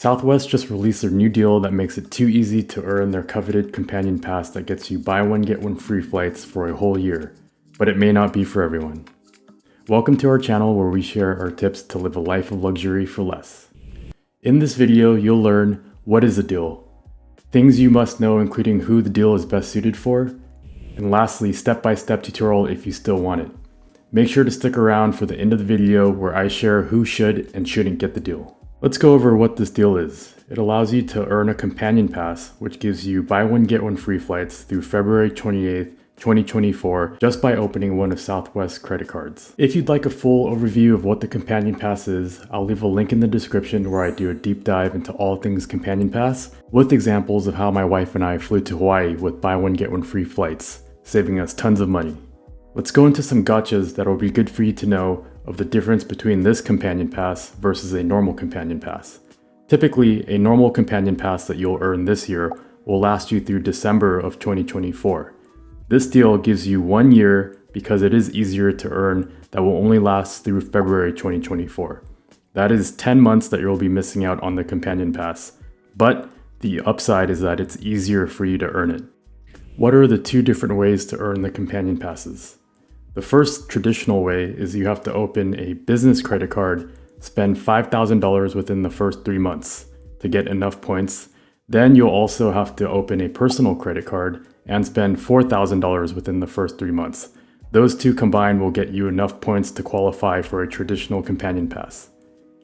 Southwest just released their new deal that makes it too easy to earn their coveted companion pass that gets you buy one get one free flights for a whole year, but it may not be for everyone. Welcome to our channel where we share our tips to live a life of luxury for less. In this video, you'll learn what is a deal, things you must know including who the deal is best suited for, and lastly, step-by-step tutorial if you still want it. Make sure to stick around for the end of the video where I share who should and shouldn't get the deal. Let's go over what this deal is. It allows you to earn a companion pass, which gives you buy one get one free flights through February 28th, 2024, just by opening one of Southwest's credit cards. If you'd like a full overview of what the companion pass is, I'll leave a link in the description where I do a deep dive into all things companion pass, with examples of how my wife and I flew to Hawaii with buy one get one free flights, saving us tons of money. Let's go into some gotchas that will be good for you to know of the difference between this companion pass versus a normal companion pass. Typically, a normal companion pass that you'll earn this year will last you through December of 2024. This deal gives you 1 year because it is easier to earn that will only last through February 2024. That is 10 months that you'll be missing out on the companion pass, but the upside is that it's easier for you to earn it. What are the two different ways to earn the companion passes? The first traditional way is you have to open a business credit card, spend $5,000 within the first 3 months to get enough points. Then you'll also have to open a personal credit card and spend $4,000 within the first 3 months. Those two combined will get you enough points to qualify for a traditional companion pass.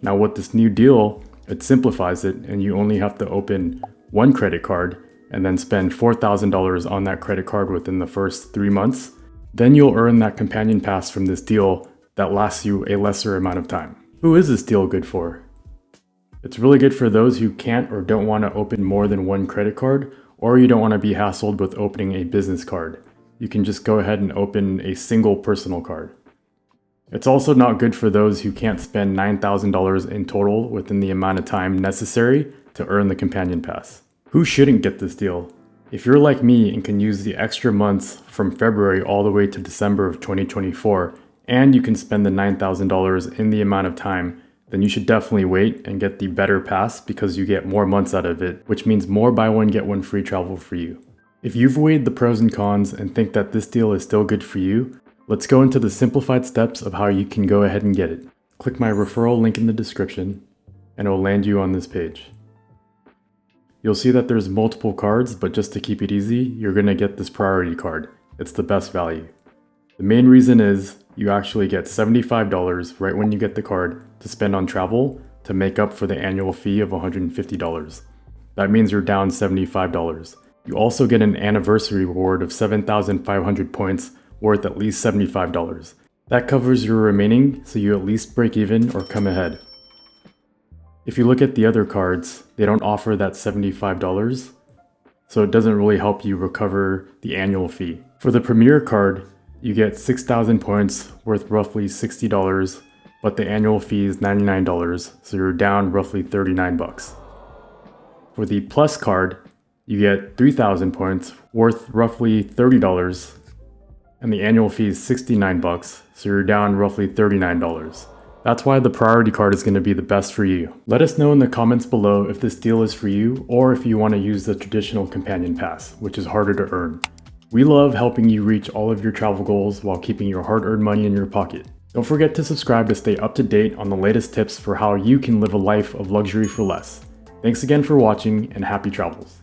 Now with this new deal, it simplifies it and you only have to open one credit card and then spend $4,000 on that credit card within the first 3 months. Then you'll earn that companion pass from this deal that lasts you a lesser amount of time. Who is this deal good for? It's really good for those who can't or don't want to open more than one credit card, or you don't want to be hassled with opening a business card. You can just go ahead and open a single personal card. It's also not good for those who can't spend $9,000 in total within the amount of time necessary to earn the companion pass. Who shouldn't get this deal? If you're like me and can use the extra months from February all the way to December of 2024, and you can spend the $9,000 in the amount of time, then you should definitely wait and get the better pass because you get more months out of it, which means more buy one get one free travel for you. If you've weighed the pros and cons and think that this deal is still good for you, let's go into the simplified steps of how you can go ahead and get it. Click my referral link in the description and it will land you on this page. You'll see that there's multiple cards, but just to keep it easy, you're going to get this priority card. It's the best value. The main reason is you actually get $75 right when you get the card to spend on travel to make up for the annual fee of $150. That means you're down $75. You also get an anniversary reward of 7,500 points worth at least $75. That covers your remaining, so you at least break even or come ahead. If you look at the other cards, they don't offer that $75, so it doesn't really help you recover the annual fee. For the Premier card, you get 6,000 points worth roughly $60, but the annual fee is $99, so you're down roughly 39 bucks. For the Plus card, you get 3,000 points worth roughly $30, and the annual fee is 69 bucks, so you're down roughly $39. That's why the priority card is going to be the best for you. Let us know in the comments below if this deal is for you or if you want to use the traditional companion pass, which is harder to earn. We love helping you reach all of your travel goals while keeping your hard-earned money in your pocket. Don't forget to subscribe to stay up to date on the latest tips for how you can live a life of luxury for less. Thanks again for watching and happy travels.